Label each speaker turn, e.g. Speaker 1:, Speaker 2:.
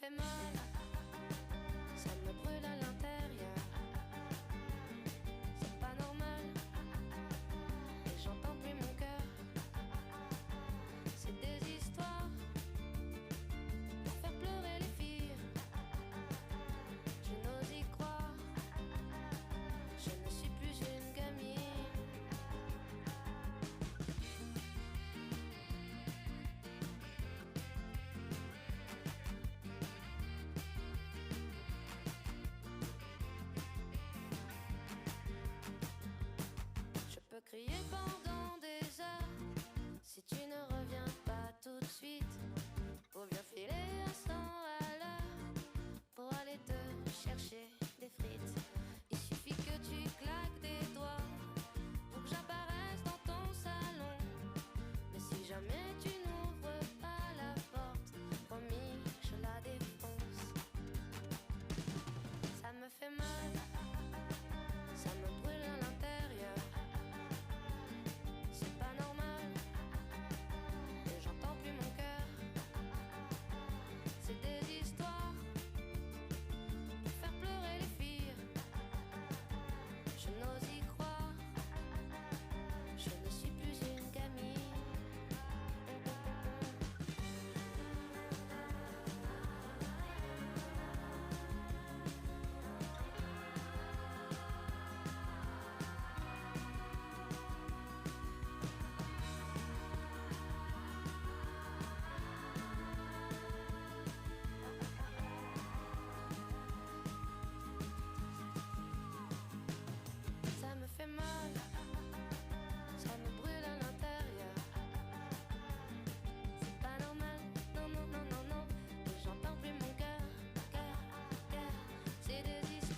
Speaker 1: fait mal, ça me brûle à l'intérieur. C'est pas normal, et j'entends plus mon cœur. C'est des histoires pour faire pleurer les filles. Je n'ose y croire, je ne suis plus une gamine. Je peux crier pendant des heures si tu ne reviens pas tout de suite, ou bien filer à 100 à l'heure pour aller te chercher